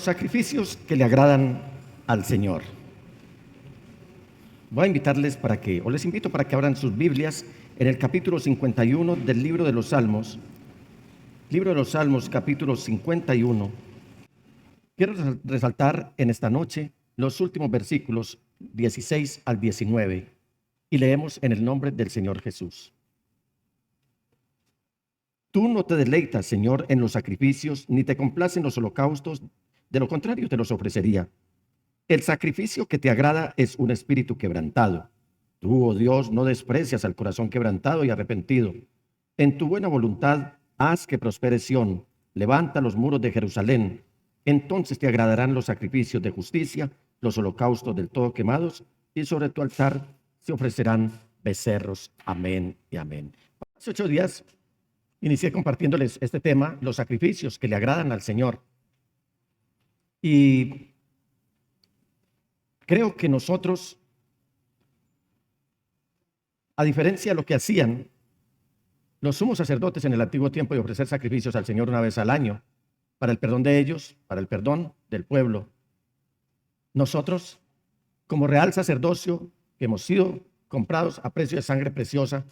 Los sacrificios que le agradan al Señor. Voy a invitarles les invito para que abran sus Biblias en el capítulo 51 del libro de los Salmos. Libro de los Salmos, capítulo 51. Quiero resaltar en esta noche los últimos versículos 16 al 19 y leemos en el nombre del Señor Jesús. Tú no te deleitas, Señor, en los sacrificios, ni te complacen los holocaustos, de lo contrario te los ofrecería. El sacrificio que te agrada es un espíritu quebrantado. Tú, oh Dios, no desprecias al corazón quebrantado y arrepentido. En tu buena voluntad, haz que prospere Sión. Levanta los muros de Jerusalén. Entonces te agradarán los sacrificios de justicia, los holocaustos del todo quemados, y sobre tu altar se ofrecerán becerros. Amén y amén. Hace 8 días inicié compartiéndoles este tema, los sacrificios que le agradan al Señor. Y creo que nosotros, a diferencia de lo que hacían los sumos sacerdotes en el antiguo tiempo de ofrecer sacrificios al Señor una vez al año, para el perdón de ellos, para el perdón del pueblo, nosotros, como real sacerdocio, que hemos sido comprados a precio de sangre preciosa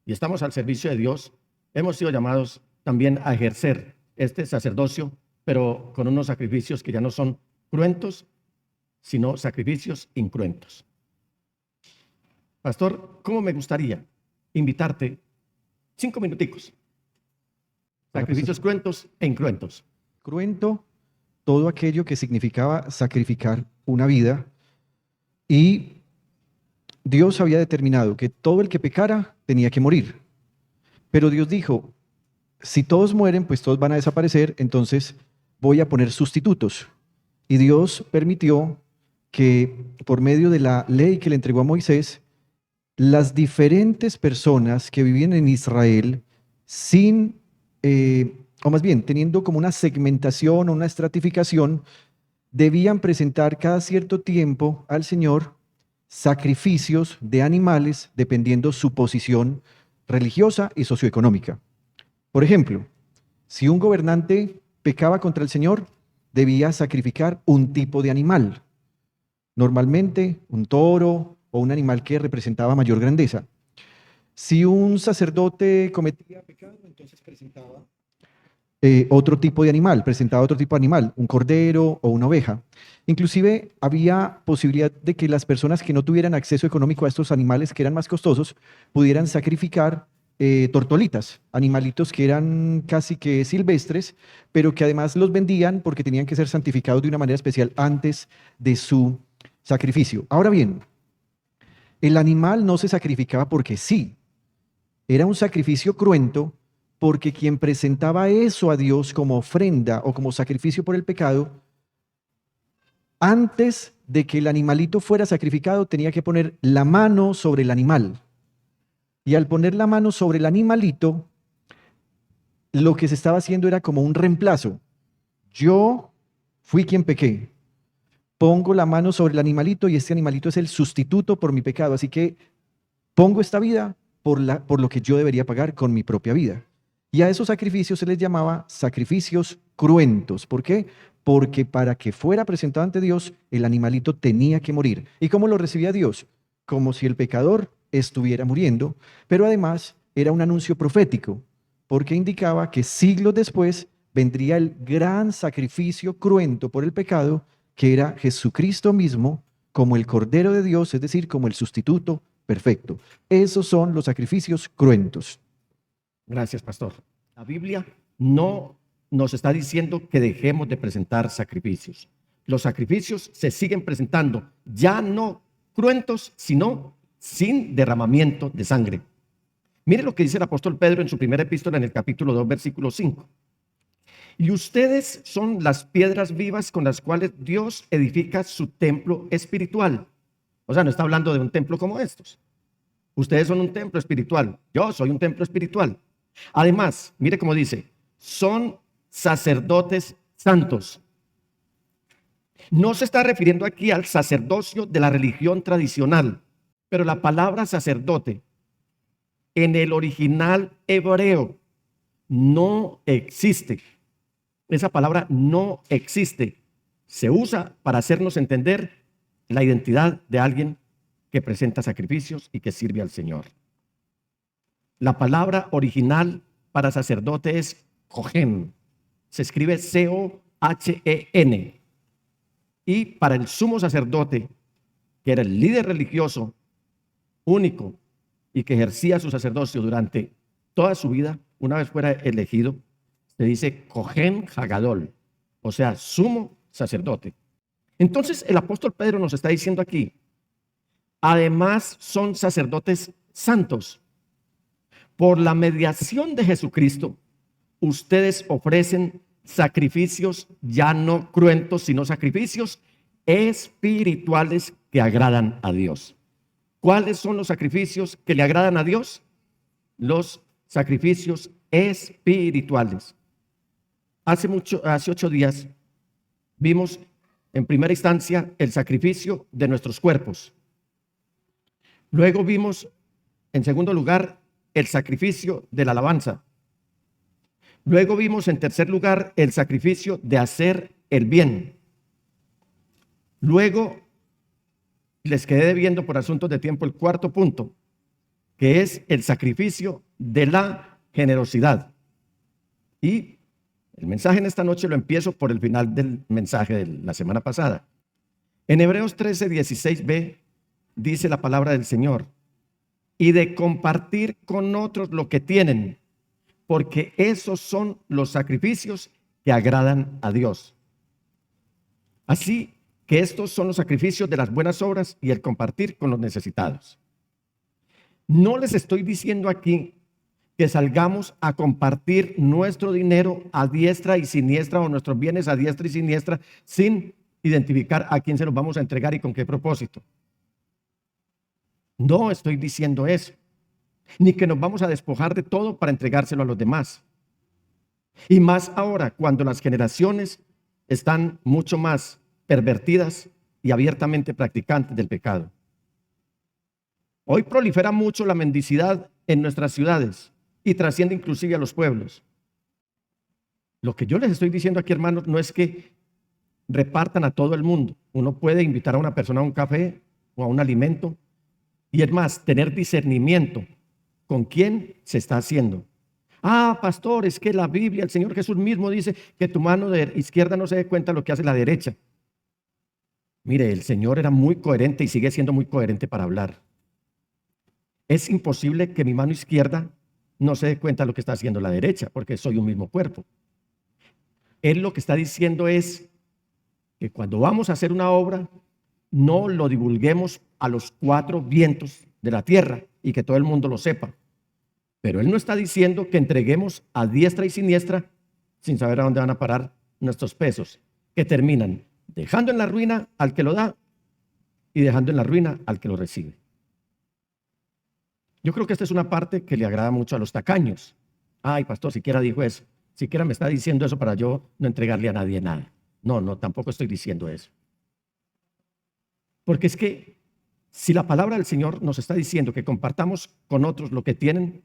y estamos al servicio de Dios, hemos sido llamados también a ejercer este sacerdocio, pero con unos sacrificios que ya no son cruentos, sino sacrificios incruentos. Pastor, ¿cómo me gustaría invitarte 5 minuticos? Sacrificios cruentos e incruentos. Cruento, todo aquello que significaba sacrificar una vida, y Dios había determinado que todo el que pecara tenía que morir. Pero Dios dijo, si todos mueren, pues todos van a desaparecer, entonces voy a poner sustitutos. Y Dios permitió que por medio de la ley que le entregó a Moisés, las diferentes personas que vivían en Israel o más bien teniendo como una segmentación o una estratificación, debían presentar cada cierto tiempo al Señor sacrificios de animales dependiendo su posición religiosa y socioeconómica. Por ejemplo, si un gobernante pecaba contra el Señor, debía sacrificar un tipo de animal, normalmente un toro o un animal que representaba mayor grandeza. Si un sacerdote cometía pecado, entonces presentaba otro tipo de animal, un cordero o una oveja. Inclusive había posibilidad de que las personas que no tuvieran acceso económico a estos animales que eran más costosos pudieran sacrificar tortolitas, animalitos que eran casi que silvestres, pero que además los vendían porque tenían que ser santificados de una manera especial antes de su sacrificio. Ahora bien, el animal no se sacrificaba porque sí, era un sacrificio cruento, porque quien presentaba eso a Dios como ofrenda o como sacrificio por el pecado, antes de que el animalito fuera sacrificado, tenía que poner la mano sobre el animal. Y al poner la mano sobre el animalito, lo que se estaba haciendo era como un reemplazo. Yo fui quien pequé. Pongo la mano sobre el animalito y este animalito es el sustituto por mi pecado. Así que pongo esta vida por lo que yo debería pagar con mi propia vida. Y a esos sacrificios se les llamaba sacrificios cruentos. ¿Por qué? Porque para que fuera presentado ante Dios, el animalito tenía que morir. ¿Y cómo lo recibía Dios? Como si el pecador estuviera muriendo, pero además era un anuncio profético, porque indicaba que siglos después vendría el gran sacrificio cruento por el pecado, que era Jesucristo mismo, como el Cordero de Dios, es decir, como el sustituto perfecto. Esos son los sacrificios cruentos. Gracias, pastor. La Biblia no nos está diciendo que dejemos de presentar sacrificios. Los sacrificios se siguen presentando, ya no cruentos, sino sin derramamiento de sangre. Mire lo que dice el apóstol Pedro en su primera epístola en el capítulo 2, versículo 5. Y ustedes son las piedras vivas con las cuales Dios edifica su templo espiritual. O sea, no está hablando de un templo como estos. Ustedes son un templo espiritual. Yo soy un templo espiritual. Además, mire cómo dice, son sacerdotes santos. No se está refiriendo aquí al sacerdocio de la religión tradicional, pero la palabra sacerdote en el original hebreo no existe. Esa palabra no existe. se usa para hacernos entender la identidad de alguien que presenta sacrificios y que sirve al Señor. La palabra original para sacerdote es cohen, se escribe C-O-H-E-N. Y para el sumo sacerdote, que era el líder religioso único y que ejercía su sacerdocio durante toda su vida, una vez fuera elegido, se dice cohen hagadol, o sea, sumo sacerdote. Entonces el apóstol Pedro nos está diciendo aquí, además son sacerdotes santos. Por la mediación de Jesucristo, ustedes ofrecen sacrificios ya no cruentos, sino sacrificios espirituales que agradan a Dios. ¿Cuáles son los sacrificios que le agradan a Dios? Los sacrificios espirituales. Hace 8 días vimos en primera instancia el sacrificio de nuestros cuerpos. Luego vimos en segundo lugar el sacrificio de la alabanza. Luego vimos en tercer lugar el sacrificio de hacer el bien. Luego les quedé debiendo por asuntos de tiempo el cuarto punto, que es el sacrificio de la generosidad. Y el mensaje en esta noche lo empiezo por el final del mensaje de la semana pasada. En Hebreos 13:16b dice la palabra del Señor, y de compartir con otros lo que tienen, porque esos son los sacrificios que agradan a Dios. Así que estos son los sacrificios de las buenas obras y el compartir con los necesitados. No les estoy diciendo aquí que salgamos a compartir nuestro dinero a diestra y siniestra o nuestros bienes a diestra y siniestra sin identificar a quién se los vamos a entregar y con qué propósito. No estoy diciendo eso, ni que nos vamos a despojar de todo para entregárselo a los demás. Y más ahora, cuando las generaciones están mucho más pervertidas y abiertamente practicantes del pecado. Hoy prolifera mucho la mendicidad en nuestras ciudades y trasciende inclusive a los pueblos. Lo que yo les estoy diciendo aquí, hermanos, no es que repartan a todo el mundo. Uno puede invitar a una persona a un café o a un alimento. Y es más, tener discernimiento con quién se está haciendo. Ah, pastor, es que la Biblia, el Señor Jesús mismo dice que tu mano de izquierda no se dé cuenta de lo que hace la derecha. Mire, el Señor era muy coherente y sigue siendo muy coherente para hablar. Es imposible que mi mano izquierda no se dé cuenta de lo que está haciendo la derecha, porque soy un mismo cuerpo. Él lo que está diciendo es que cuando vamos a hacer una obra, no lo divulguemos a los 4 vientos de la tierra y que todo el mundo lo sepa. Pero Él no está diciendo que entreguemos a diestra y siniestra sin saber a dónde van a parar nuestros pesos, que terminan dejando en la ruina al que lo da y dejando en la ruina al que lo recibe. Yo creo que esta es una parte que le agrada mucho a los tacaños. Ay, pastor, siquiera dijo eso. Siquiera me está diciendo eso para yo no entregarle a nadie nada. No, tampoco estoy diciendo eso. Porque es que si la palabra del Señor nos está diciendo que compartamos con otros lo que tienen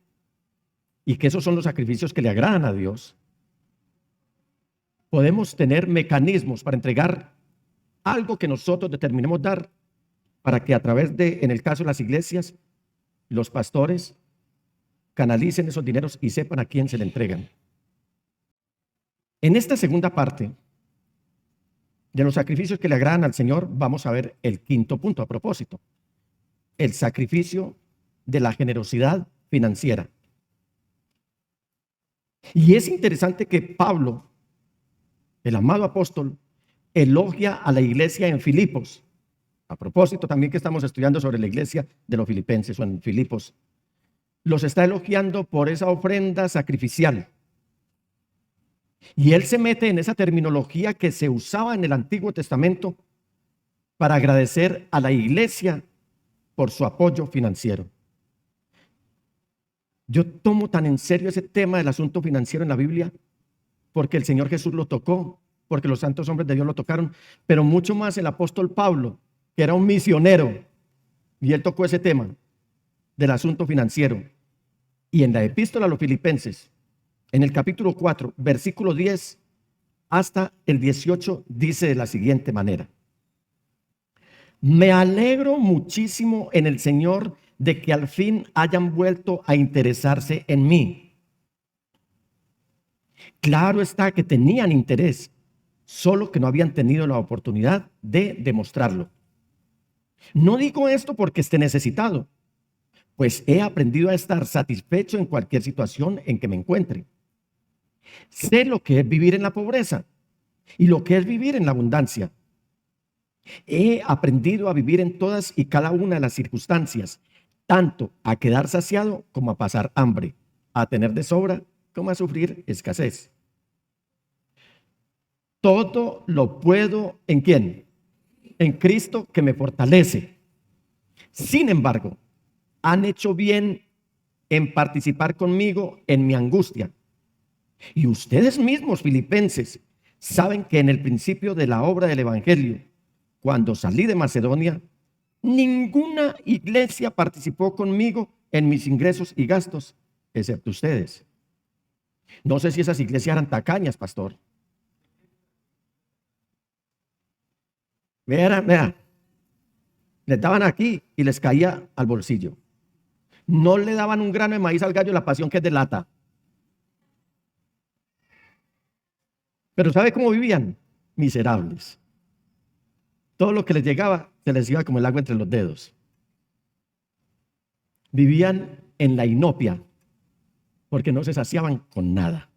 y que esos son los sacrificios que le agradan a Dios, podemos tener mecanismos para entregar algo que nosotros determinemos dar para que a través de, en el caso de las iglesias, los pastores canalicen esos dineros y sepan a quién se le entregan. En esta segunda parte de los sacrificios que le agradan al Señor, vamos a ver el quinto punto a propósito. El sacrificio de la generosidad financiera. Y es interesante que Pablo, el amado apóstol, elogia a la iglesia en Filipos. A propósito también que estamos estudiando sobre la iglesia de los filipenses o en Filipos. Los está elogiando por esa ofrenda sacrificial. Y él se mete en esa terminología que se usaba en el Antiguo Testamento para agradecer a la iglesia por su apoyo financiero. Yo tomo tan en serio ese tema del asunto financiero en la Biblia porque el Señor Jesús lo tocó, porque los santos hombres de Dios lo tocaron, pero mucho más el apóstol Pablo, que era un misionero, y él tocó ese tema del asunto financiero. Y en la epístola a los filipenses, en el capítulo 4, versículo 10, hasta el 18 dice de la siguiente manera: me alegro muchísimo en el Señor de que al fin hayan vuelto a interesarse en mí. Claro está que tenían interés, solo que no habían tenido la oportunidad de demostrarlo. No digo esto porque esté necesitado, pues he aprendido a estar satisfecho en cualquier situación en que me encuentre. Sé lo que es vivir en la pobreza y lo que es vivir en la abundancia. He aprendido a vivir en todas y cada una de las circunstancias, tanto a quedar saciado como a pasar hambre, a tener de sobra como a sufrir escasez. Todo lo puedo ¿en quién? En Cristo que me fortalece. Sin embargo, han hecho bien en participar conmigo en mi angustia. Y ustedes mismos, filipenses, saben que en el principio de la obra del Evangelio, cuando salí de Macedonia, ninguna iglesia participó conmigo en mis ingresos y gastos, excepto ustedes. No sé si esas iglesias eran tacañas, pastor. Vea, les daban aquí y les caía al bolsillo. No le daban un grano de maíz al gallo, la pasión que es de lata. Pero ¿sabe cómo vivían? Miserables. Todo lo que les llegaba se les iba como el agua entre los dedos. Vivían en la inopia porque no se saciaban con nada.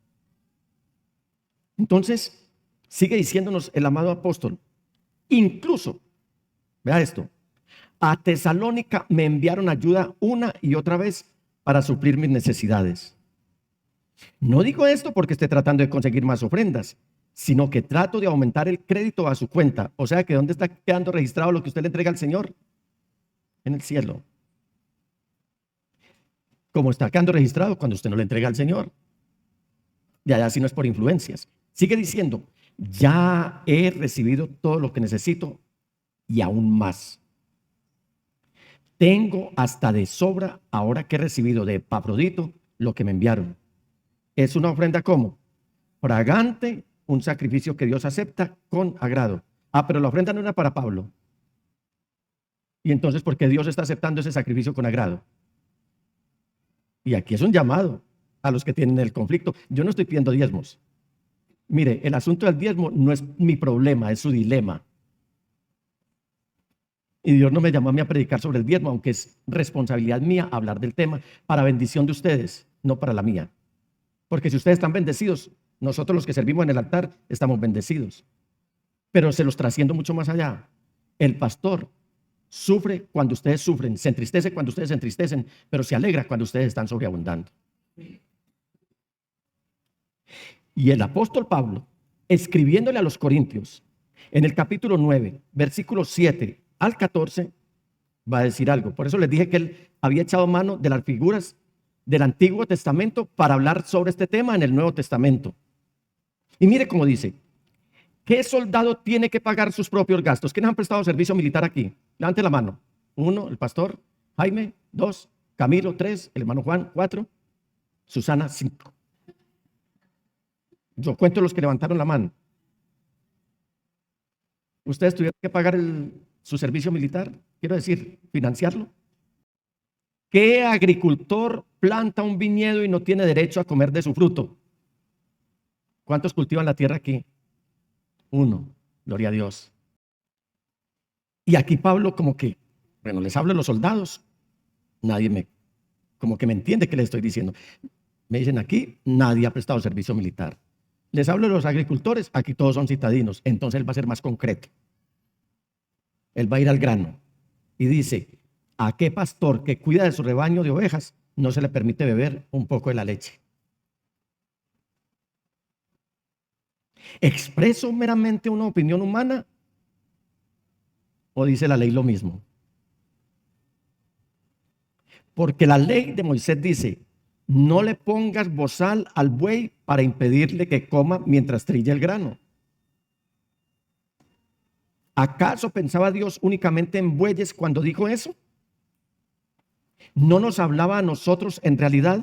Entonces, sigue diciéndonos el amado apóstol, incluso, vea esto, a Tesalónica me enviaron ayuda una y otra vez para suplir mis necesidades. No digo esto porque esté tratando de conseguir más ofrendas, sino que trato de aumentar el crédito a su cuenta. O sea que ¿dónde está quedando registrado lo que usted le entrega al Señor? En el cielo. Como está quedando registrado cuando usted no le entrega al Señor. De allá si no es por influencias. Sigue diciendo, ya he recibido todo lo que necesito y aún más. Tengo hasta de sobra ahora que he recibido de Epafrodito lo que me enviaron. Es una ofrenda como fragante, un sacrificio que Dios acepta con agrado. Pero la ofrenda no era para Pablo. Y entonces, ¿por qué Dios está aceptando ese sacrificio con agrado? Y aquí es un llamado a los que tienen el conflicto. Yo no estoy pidiendo diezmos. Mire, el asunto del diezmo no es mi problema, es su dilema. Y Dios no me llamó a mí a predicar sobre el diezmo, aunque es responsabilidad mía hablar del tema para bendición de ustedes, no para la mía. Porque si ustedes están bendecidos, nosotros los que servimos en el altar estamos bendecidos. Pero se los trasciendo mucho más allá. El pastor sufre cuando ustedes sufren, se entristece cuando ustedes se entristecen, pero se alegra cuando ustedes están sobreabundando. Y el apóstol Pablo, escribiéndole a los Corintios, en el capítulo 9, versículos 7 al 14, va a decir algo. Por eso les dije que él había echado mano de las figuras del Antiguo Testamento para hablar sobre este tema en el Nuevo Testamento. Y mire cómo dice, ¿qué soldado tiene que pagar sus propios gastos? ¿Quiénes han prestado servicio militar aquí? Levante la mano. 1, el pastor Jaime. 2, Camilo. 3, el hermano Juan. 4, Susana. 5. Yo cuento los que levantaron la mano. ¿Ustedes tuvieron que pagar su servicio militar? Quiero decir, financiarlo. ¿Qué agricultor planta un viñedo y no tiene derecho a comer de su fruto? ¿Cuántos cultivan la tierra aquí? 1, gloria a Dios. Y aquí Pablo como que, bueno, les hablo a los soldados, nadie como que me entiende qué les estoy diciendo. Me dicen aquí, nadie ha prestado servicio militar. Les hablo a los agricultores, aquí todos son citadinos, entonces él va a ser más concreto. Él va a ir al grano y dice, ¿a qué pastor que cuida de su rebaño de ovejas no se le permite beber un poco de la leche? ¿Expreso meramente una opinión humana o dice la ley lo mismo? Porque la ley de Moisés dice, no le pongas bozal al buey para impedirle que coma mientras trilla el grano. ¿Acaso pensaba Dios únicamente en bueyes cuando dijo eso? ¿No nos hablaba a nosotros en realidad?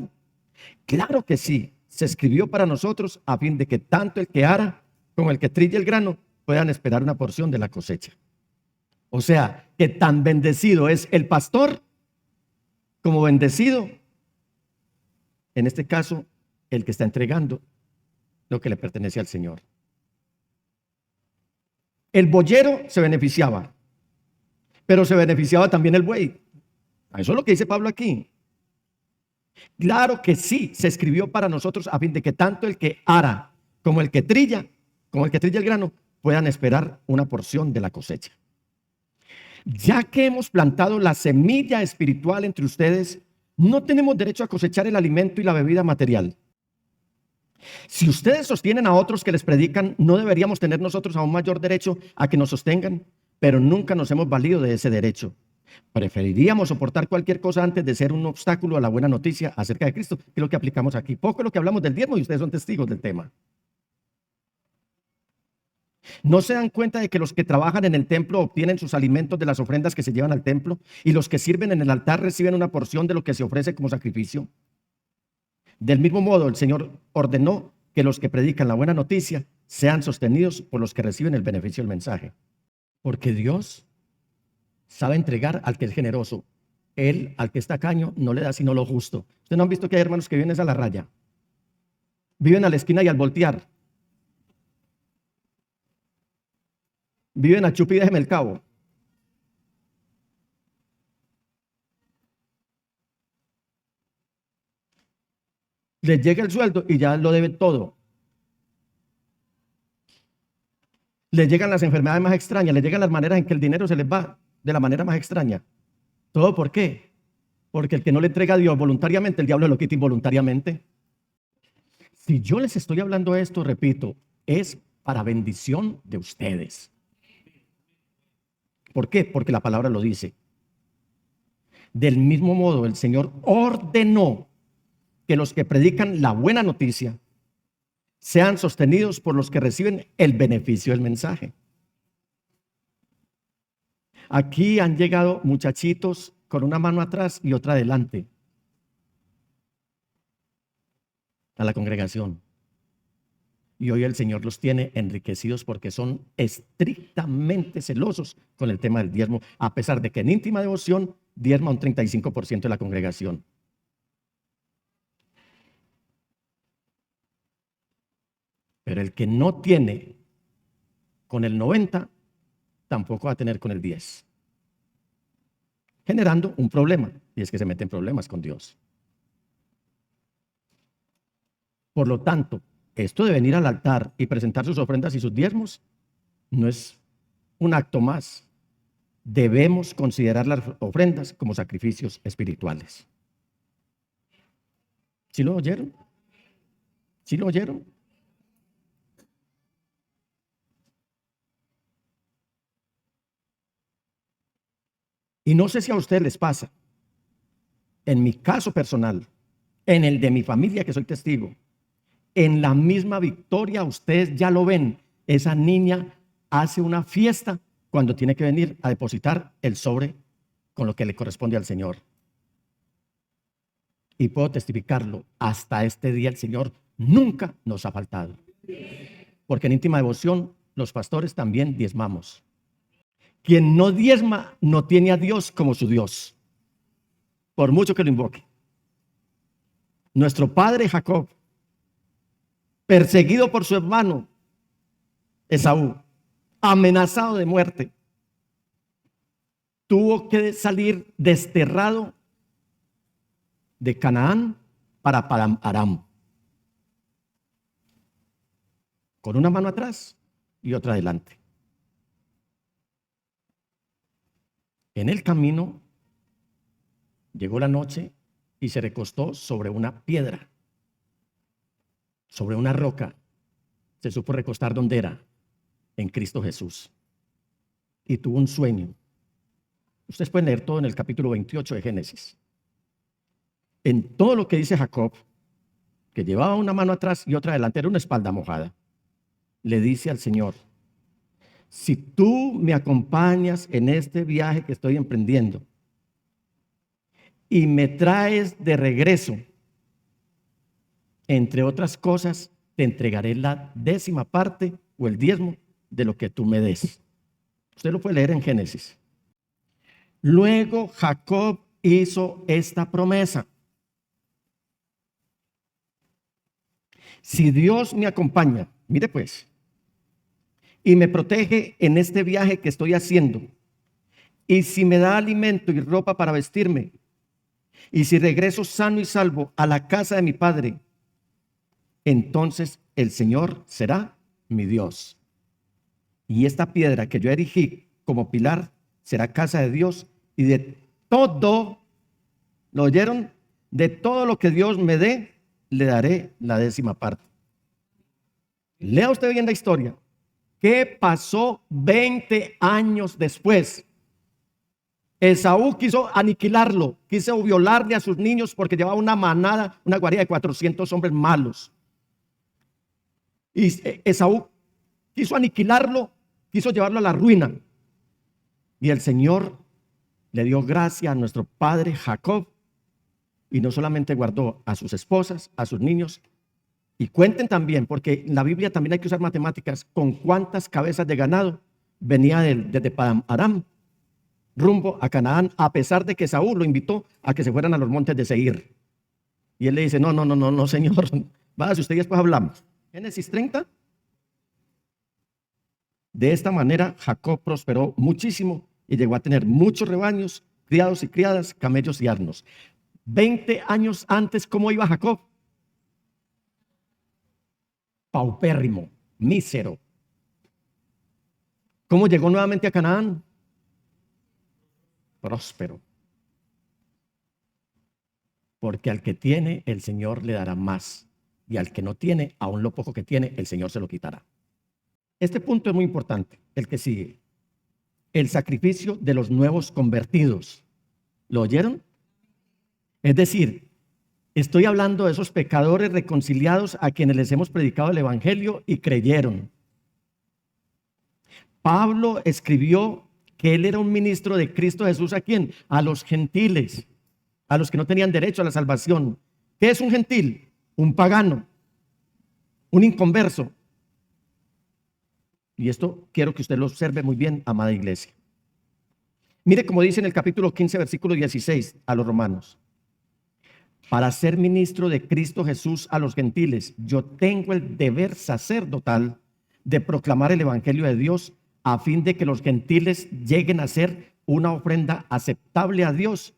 Claro que sí, se escribió para nosotros a fin de que tanto el que ara como el que trilla el grano, puedan esperar una porción de la cosecha. O sea, que tan bendecido es el pastor como bendecido, en este caso, el que está entregando lo que le pertenece al Señor. El boyero se beneficiaba, pero se beneficiaba también el buey. Eso es lo que dice Pablo aquí. Claro que sí, se escribió para nosotros a fin de que tanto el que ara como el que trilla el grano, puedan esperar una porción de la cosecha. Ya que hemos plantado la semilla espiritual entre ustedes, no tenemos derecho a cosechar el alimento y la bebida material. Si ustedes sostienen a otros que les predican, ¿no deberíamos tener nosotros aún mayor derecho a que nos sostengan? Pero nunca nos hemos valido de ese derecho. Preferiríamos soportar cualquier cosa antes de ser un obstáculo a la buena noticia acerca de Cristo, que es lo que aplicamos aquí. Poco es lo que hablamos del diezmo y ustedes son testigos del tema. ¿No se dan cuenta de que los que trabajan en el templo obtienen sus alimentos de las ofrendas que se llevan al templo y los que sirven en el altar reciben una porción de lo que se ofrece como sacrificio? Del mismo modo, el Señor ordenó que los que predican la buena noticia sean sostenidos por los que reciben el beneficio del mensaje. Porque Dios sabe entregar al que es generoso. Él, al que es tacaño, no le da sino lo justo. ¿Ustedes no han visto que hay hermanos que viven a la raya? Viven a la esquina y al voltear. Viven a chupi y déjeme el cabo. Les llega el sueldo y ya lo deben todo. Les llegan las enfermedades más extrañas, les llegan las maneras en que el dinero se les va de la manera más extraña. ¿Todo por qué? Porque el que no le entrega a Dios voluntariamente, el diablo lo quita involuntariamente. Si yo les estoy hablando esto, repito, es para bendición de ustedes. ¿Por qué? Porque la palabra lo dice. Del mismo modo, el Señor ordenó que los que predican la buena noticia sean sostenidos por los que reciben el beneficio del mensaje. Aquí han llegado muchachitos con una mano atrás y otra adelante a la congregación. Y hoy el Señor los tiene enriquecidos porque son estrictamente celosos con el tema del diezmo, a pesar de que en íntima devoción diezma un 35% de la congregación. Pero el que no tiene con el 90, tampoco va a tener con el 10. Generando un problema, y es que se meten problemas con Dios. Por lo tanto, esto de venir al altar y presentar sus ofrendas y sus diezmos no es un acto más. Debemos considerar las ofrendas como sacrificios espirituales. ¿Sí lo oyeron? ¿Sí lo oyeron? Y no sé si a ustedes les pasa, en mi caso personal, en el de mi familia que soy testigo, en la misma victoria ustedes ya lo ven, esa niña hace una fiesta cuando tiene que venir a depositar el sobre con lo que le corresponde al Señor. Y puedo testificarlo, hasta este día el Señor nunca nos ha faltado. Porque en íntima devoción los pastores también diezmamos. Quien no diezma no tiene a Dios como su Dios, por mucho que lo invoque. Nuestro padre Jacob, perseguido por su hermano Esaú, amenazado de muerte, tuvo que salir desterrado de Canaán para Padán Aram, con una mano atrás y otra adelante. En el camino llegó la noche y se recostó sobre una piedra, sobre una roca. Se supo recostar donde era, en Cristo Jesús. Y tuvo un sueño. Ustedes pueden leer todo en el capítulo 28 de Génesis. En todo lo que dice Jacob, que llevaba una mano atrás y otra adelante, era una espalda mojada, le dice al Señor: si tú me acompañas en este viaje que estoy emprendiendo y me traes de regreso, entre otras cosas, te entregaré la 10ª parte o el diezmo de lo que tú me des. Usted lo puede leer en Génesis. Luego Jacob hizo esta promesa: si Dios me acompaña, mire pues, y me protege en este viaje que estoy haciendo, y si me da alimento y ropa para vestirme, y si regreso sano y salvo a la casa de mi padre, entonces el Señor será mi Dios. Y esta piedra que yo erigí como pilar será casa de Dios, y de todo, ¿lo oyeron? De todo lo que Dios me dé, le daré la 10ª parte. Lea usted bien la historia. ¿Qué pasó 20 años después? Esaú quiso aniquilarlo, quiso violarle a sus niños porque llevaba una manada, una guarida de 400 hombres malos. Y Esaú quiso aniquilarlo, quiso llevarlo a la ruina. Y el Señor le dio gracia a nuestro padre Jacob, y no solamente guardó a sus esposas, a sus niños. Y cuenten también, porque en la Biblia también hay que usar matemáticas, con cuántas cabezas de ganado venía desde Padán Aram rumbo a Canaán, a pesar de que Saúl lo invitó a que se fueran a los montes de Seir. Y él le dice: no, Señor, váyase usted y después hablamos. Génesis 30. De esta manera Jacob prosperó muchísimo y llegó a tener muchos rebaños, criados y criadas, camellos y asnos. 20 años antes, ¿cómo iba Jacob? Paupérrimo, mísero. ¿Cómo llegó nuevamente a Canaán? Próspero. Porque al que tiene, el Señor le dará más, y al que no tiene, aún lo poco que tiene, el Señor se lo quitará. Este punto es muy importante, el que sigue: el sacrificio de los nuevos convertidos. ¿Lo oyeron? Es decir, estoy hablando de esos pecadores reconciliados a quienes les hemos predicado el evangelio y creyeron. Pablo escribió que él era un ministro de Cristo Jesús. ¿A quién? A los gentiles, a los que no tenían derecho a la salvación. ¿Qué es un gentil? Un pagano, un inconverso. Y esto quiero que usted lo observe muy bien, amada iglesia. Mire cómo dice en el capítulo 15, versículo 16 a los romanos: para ser ministro de Cristo Jesús a los gentiles, yo tengo el deber sacerdotal de proclamar el evangelio de Dios, a fin de que los gentiles lleguen a ser una ofrenda aceptable a Dios,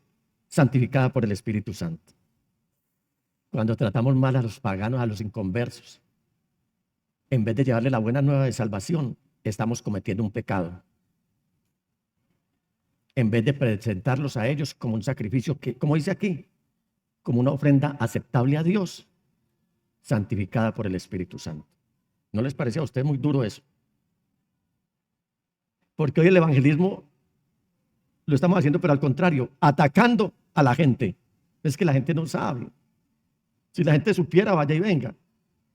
santificada por el Espíritu Santo. Cuando tratamos mal a los paganos, a los inconversos, en vez de llevarle la buena nueva de salvación, estamos cometiendo un pecado. En vez de presentarlos a ellos como un sacrificio que, como dice aquí, como una ofrenda aceptable a Dios, santificada por el Espíritu Santo. ¿No les parece a usted muy duro eso? Porque hoy el evangelismo lo estamos haciendo, pero al contrario, atacando a la gente. Es que la gente no sabe. Si la gente supiera, vaya y venga.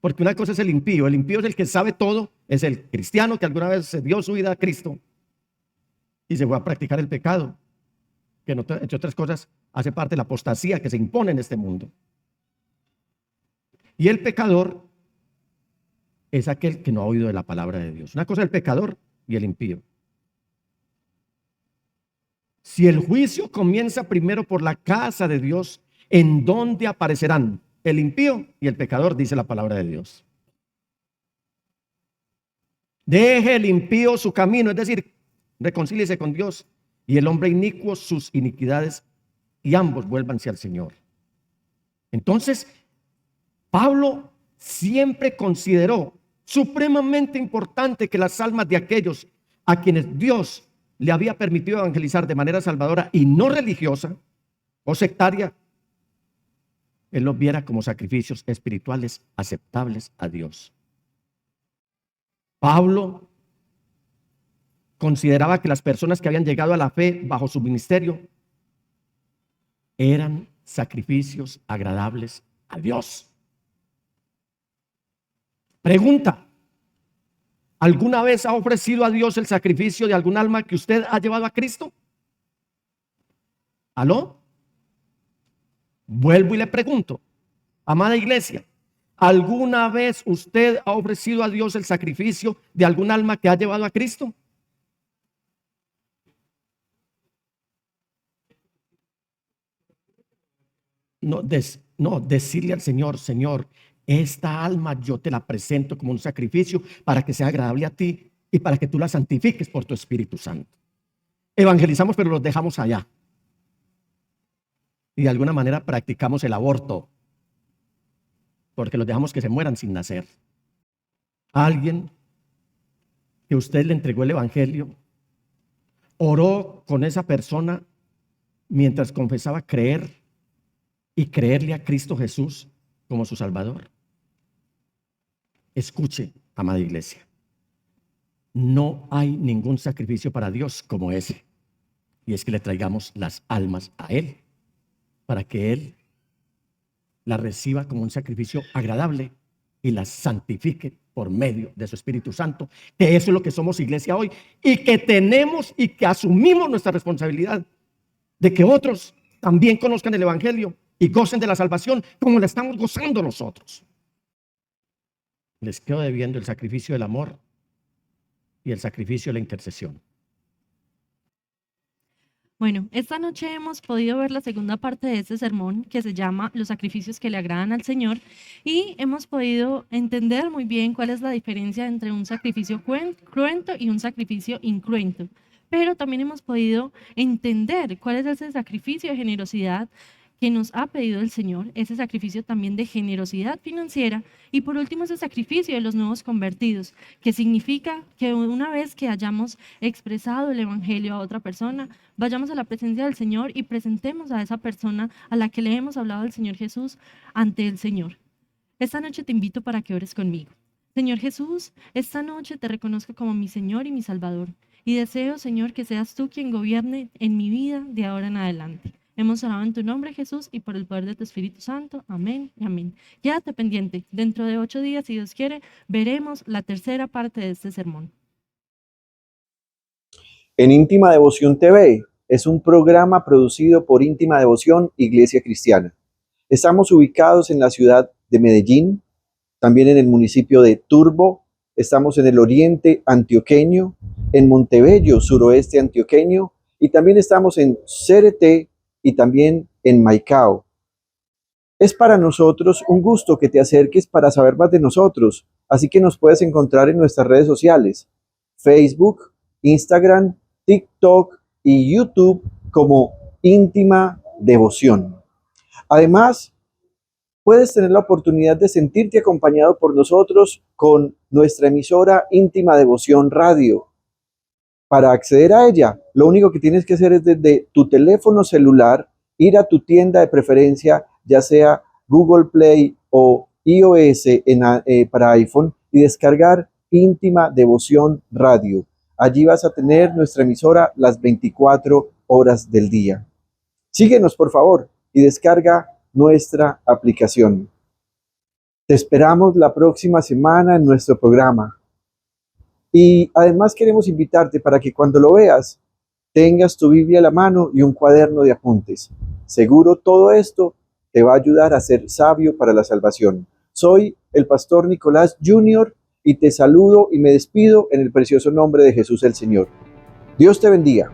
Porque una cosa es el impío es el que sabe todo, es el cristiano que alguna vez se dio su vida a Cristo y se fue a practicar el pecado, que entre otras cosas hace parte de la apostasía que se impone en este mundo. Y el pecador es aquel que no ha oído de la palabra de Dios. Una cosa es el pecador y el impío. Si el juicio comienza primero por la casa de Dios, ¿en dónde aparecerán el impío y el pecador?, dice la palabra de Dios. Deje el impío su camino, es decir, reconcíliese con Dios, y el hombre inicuo sus iniquidades, y ambos vuélvanse al Señor. Entonces, Pablo siempre consideró supremamente importante que las almas de aquellos a quienes Dios le había permitido evangelizar de manera salvadora y no religiosa o sectaria, él los viera como sacrificios espirituales aceptables a Dios. Pablo consideraba que las personas que habían llegado a la fe bajo su ministerio eran sacrificios agradables a Dios. Pregunta: ¿alguna vez ha ofrecido a Dios el sacrificio de algún alma que usted ha llevado a Cristo? ¿Aló? Vuelvo y le pregunto, amada iglesia, ¿Alguna vez usted ha ofrecido a Dios el sacrificio de algún alma que ha llevado a Cristo? No, decirle al Señor: Señor, esta alma yo te la presento como un sacrificio para que sea agradable a ti y para que tú la santifiques por tu Espíritu Santo. Evangelizamos, pero los dejamos allá. Y de alguna manera practicamos el aborto, porque los dejamos que se mueran sin nacer. Alguien que usted le entregó el Evangelio, oró con esa persona mientras confesaba creer y creerle a Cristo Jesús como su Salvador. Escuche, amada iglesia, no hay ningún sacrificio para Dios como ese, y es que le traigamos las almas a Él, para que Él las reciba como un sacrificio agradable y las santifique por medio de su Espíritu Santo, que eso es lo que somos iglesia hoy, y que tenemos y que asumimos nuestra responsabilidad de que otros también conozcan el Evangelio y gocen de la salvación como la estamos gozando nosotros. Les quedo debiendo el sacrificio del amor y el sacrificio de la intercesión. Bueno, esta noche hemos podido ver la segunda parte de este sermón que se llama Los sacrificios que le agradan al Señor, y hemos podido entender muy bien cuál es la diferencia entre un sacrificio cruento y un sacrificio incruento. Pero también hemos podido entender cuál es ese sacrificio de generosidad que nos ha pedido el Señor, ese sacrificio también de generosidad financiera, y por último ese sacrificio de los nuevos convertidos, que significa que una vez que hayamos expresado el Evangelio a otra persona, vayamos a la presencia del Señor y presentemos a esa persona a la que le hemos hablado del Señor Jesús ante el Señor. Esta noche te invito para que ores conmigo. Señor Jesús, esta noche te reconozco como mi Señor y mi Salvador, y deseo, Señor, que seas tú quien gobierne en mi vida de ahora en adelante. Hemos orado en tu nombre, Jesús, y por el poder de tu Espíritu Santo. Amén y amén. Quédate pendiente. Dentro de 8 días, si Dios quiere, veremos la tercera parte de este sermón. En Íntima Devoción TV es un programa producido por Íntima Devoción Iglesia Cristiana. Estamos ubicados en la ciudad de Medellín, también en el municipio de Turbo. Estamos en el oriente antioqueño, en Montebello, suroeste antioqueño, y también estamos en Cereté y también en Maicao. Es para nosotros un gusto que te acerques para saber más de nosotros, así que nos puedes encontrar en nuestras redes sociales, Facebook, Instagram, TikTok y YouTube como Íntima Devoción. Además, puedes tener la oportunidad de sentirte acompañado por nosotros con nuestra emisora Íntima Devoción Radio. Para acceder a ella, lo único que tienes que hacer es desde tu teléfono celular ir a tu tienda de preferencia, ya sea Google Play o iOS para iPhone, y descargar Íntima Devoción Radio. Allí vas a tener nuestra emisora las 24 horas del día. Síguenos, por favor, y descarga nuestra aplicación. Te esperamos la próxima semana en nuestro programa. Y además queremos invitarte para que cuando lo veas, tengas tu Biblia a la mano y un cuaderno de apuntes. Seguro todo esto te va a ayudar a ser sabio para la salvación. Soy el pastor Nicolás Jr. y te saludo y me despido en el precioso nombre de Jesús el Señor. Dios te bendiga.